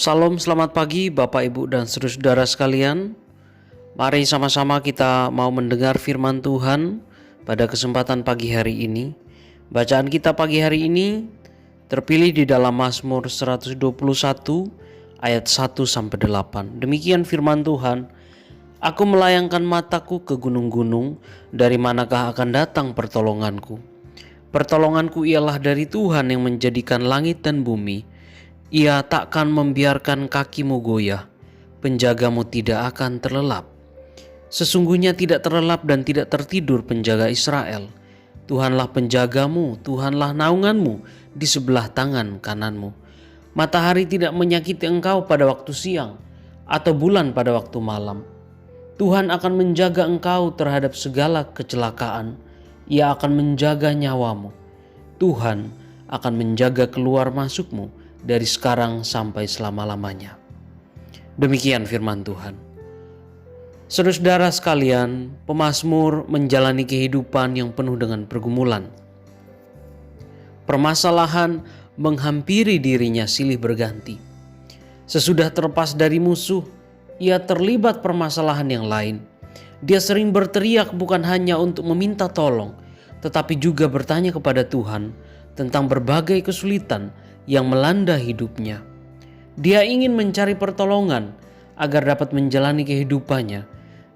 Salam, selamat pagi Bapak Ibu dan saudara sekalian. Mari sama-sama kita mau mendengar firman Tuhan pada kesempatan pagi hari ini. Bacaan kita pagi hari ini terpilih di dalam Mazmur 121 ayat 1 sampai 8. Demikian firman Tuhan. Aku melayangkan mataku ke gunung-gunung, dari manakah akan datang pertolonganku? Pertolonganku ialah dari Tuhan yang menjadikan langit dan bumi. Ia takkan membiarkan kakimu goyah, penjagamu tidak akan terlelap. Sesungguhnya tidak terlelap dan tidak tertidur penjaga Israel. Tuhanlah penjagamu, Tuhanlah naunganmu di sebelah tangan kananmu. Matahari tidak menyakiti engkau pada waktu siang, atau bulan pada waktu malam. Tuhan akan menjaga engkau terhadap segala kecelakaan. Ia akan menjaga nyawamu. Tuhan akan menjaga keluar masukmu dari sekarang sampai selama-lamanya. Demikian firman Tuhan. Saudara-saudara sekalian, pemazmur menjalani kehidupan yang penuh dengan pergumulan. Permasalahan menghampiri dirinya silih berganti. Sesudah terlepas dari musuh, ia terlibat permasalahan yang lain. Dia sering berteriak bukan hanya untuk meminta tolong, tetapi juga bertanya kepada Tuhan tentang berbagai kesulitan yang melanda hidupnya. Dia ingin mencari pertolongan agar dapat menjalani kehidupannya,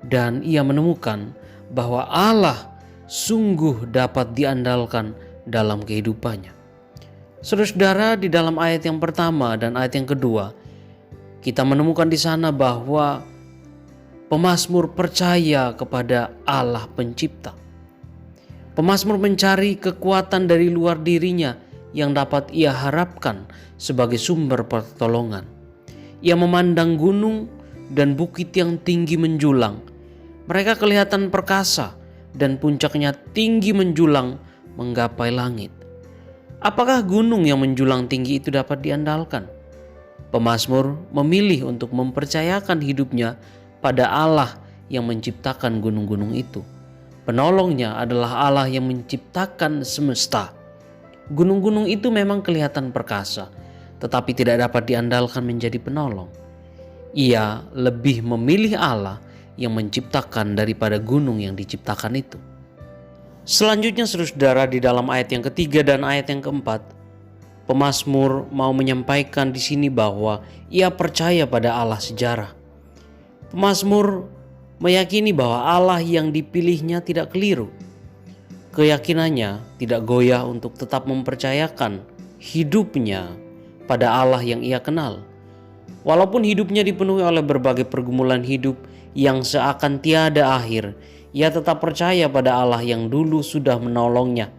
dan ia menemukan bahwa Allah sungguh dapat diandalkan dalam kehidupannya. Saudara-saudara, di dalam ayat yang pertama dan ayat yang kedua, kita menemukan di sana bahwa pemazmur percaya kepada Allah Pencipta. Pemazmur mencari kekuatan dari luar dirinya yang dapat ia harapkan sebagai sumber pertolongan. Ia memandang gunung dan bukit yang tinggi menjulang. Mereka kelihatan perkasa dan puncaknya tinggi menjulang menggapai langit. Apakah gunung yang menjulang tinggi itu dapat diandalkan? Pemazmur memilih untuk mempercayakan hidupnya pada Allah yang menciptakan gunung-gunung itu. Penolongnya adalah Allah yang menciptakan semesta. Gunung-gunung itu memang kelihatan perkasa, tetapi tidak dapat diandalkan menjadi penolong. Ia lebih memilih Allah yang menciptakan daripada gunung yang diciptakan itu. Selanjutnya saudara-saudara, di dalam ayat yang ketiga dan ayat yang keempat, pemazmur mau menyampaikan di sini bahwa ia percaya pada Allah sejarah. Pemazmur meyakini bahwa Allah yang dipilihnya tidak keliru. Keyakinannya tidak goyah untuk tetap mempercayakan hidupnya pada Allah yang ia kenal. Walaupun hidupnya dipenuhi oleh berbagai pergumulan hidup yang seakan tiada akhir, ia tetap percaya pada Allah yang dulu sudah menolongnya.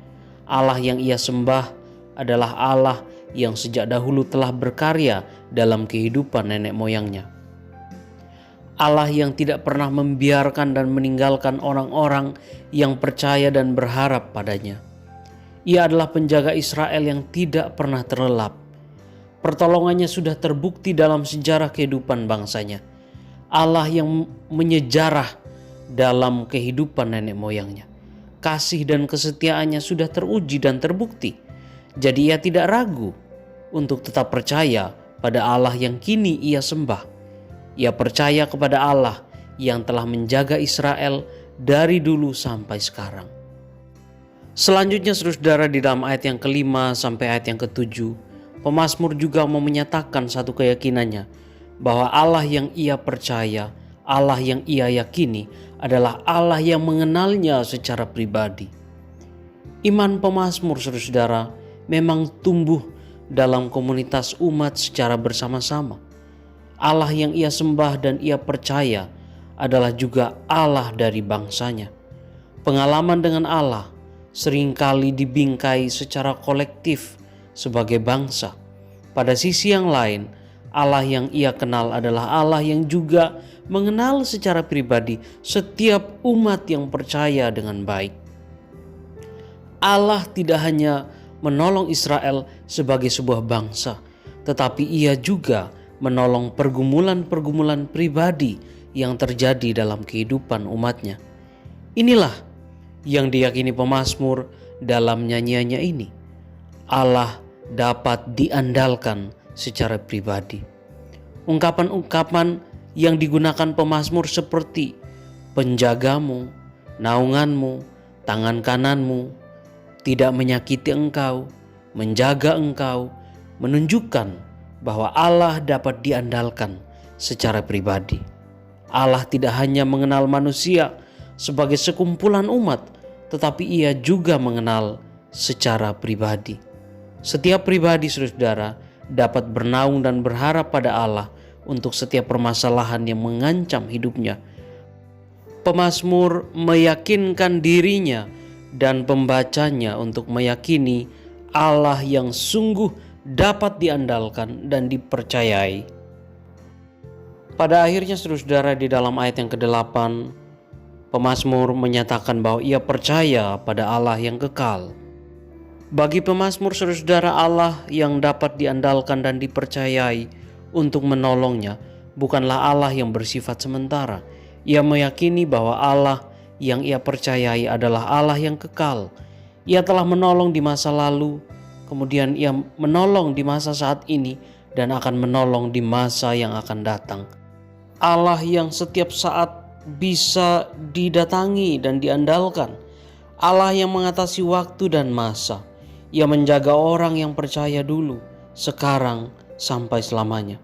Allah yang ia sembah adalah Allah yang sejak dahulu telah berkarya dalam kehidupan nenek moyangnya. Allah yang tidak pernah membiarkan dan meninggalkan orang-orang yang percaya dan berharap padanya. Ia adalah penjaga Israel yang tidak pernah terlelap. Pertolongannya sudah terbukti dalam sejarah kehidupan bangsanya. Allah yang menyejarah dalam kehidupan nenek moyangnya. Kasih dan kesetiaannya sudah teruji dan terbukti. Jadi ia tidak ragu untuk tetap percaya pada Allah yang kini ia sembah. Ia percaya kepada Allah yang telah menjaga Israel dari dulu sampai sekarang. Selanjutnya saudara-saudara, di dalam ayat yang kelima sampai ayat yang ketujuh, pemazmur juga mau menyatakan satu keyakinannya bahwa Allah yang ia percaya, Allah yang ia yakini adalah Allah yang mengenalnya secara pribadi. Iman pemazmur saudara-saudara memang tumbuh dalam komunitas umat secara bersama-sama. Allah yang ia sembah dan ia percaya adalah juga Allah dari bangsanya. Pengalaman dengan Allah seringkali dibingkai secara kolektif sebagai bangsa. Pada sisi yang lain, Allah yang ia kenal adalah Allah yang juga mengenal secara pribadi setiap umat yang percaya dengan baik. Allah tidak hanya menolong Israel sebagai sebuah bangsa, tetapi ia juga menolong pergumulan-pergumulan pribadi yang terjadi dalam kehidupan umatnya. Inilah yang diyakini pemazmur dalam nyanyiannya ini. Allah dapat diandalkan secara pribadi. Ungkapan-ungkapan yang digunakan pemazmur seperti penjagamu, naunganmu, tangan kananmu, tidak menyakiti engkau, menjaga engkau, menunjukkan bahwa Allah dapat diandalkan secara pribadi. Allah tidak hanya mengenal manusia sebagai sekumpulan umat, tetapi Ia juga mengenal secara pribadi. Setiap pribadi, saudara, dapat bernaung dan berharap pada Allah untuk setiap permasalahan yang mengancam hidupnya. Pemazmur meyakinkan dirinya dan pembacanya untuk meyakini Allah yang sungguh dapat diandalkan dan dipercayai. Pada akhirnya, saudara, di dalam ayat yang ke-8, pemazmur menyatakan bahwa ia percaya pada Allah yang kekal. Bagi pemazmur, saudara, Allah yang dapat diandalkan dan dipercayai untuk menolongnya bukanlah Allah yang bersifat sementara. Ia meyakini bahwa Allah yang ia percayai adalah Allah yang kekal. Ia telah menolong di masa lalu, kemudian Ia menolong di masa saat ini, dan akan menolong di masa yang akan datang. Allah yang setiap saat bisa didatangi dan diandalkan. Allah yang mengatasi waktu dan masa. Ia menjaga orang yang percaya dulu, sekarang, sampai selamanya.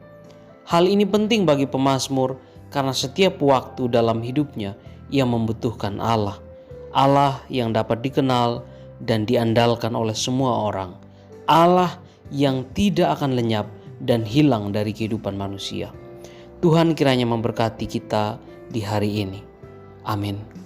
Hal ini penting bagi pemazmur karena setiap waktu dalam hidupnya ia membutuhkan Allah. Allah yang dapat dikenal dan diandalkan oleh semua orang. Allah yang tidak akan lenyap dan hilang dari kehidupan manusia. Tuhan kiranya memberkati kita di hari ini. Amin.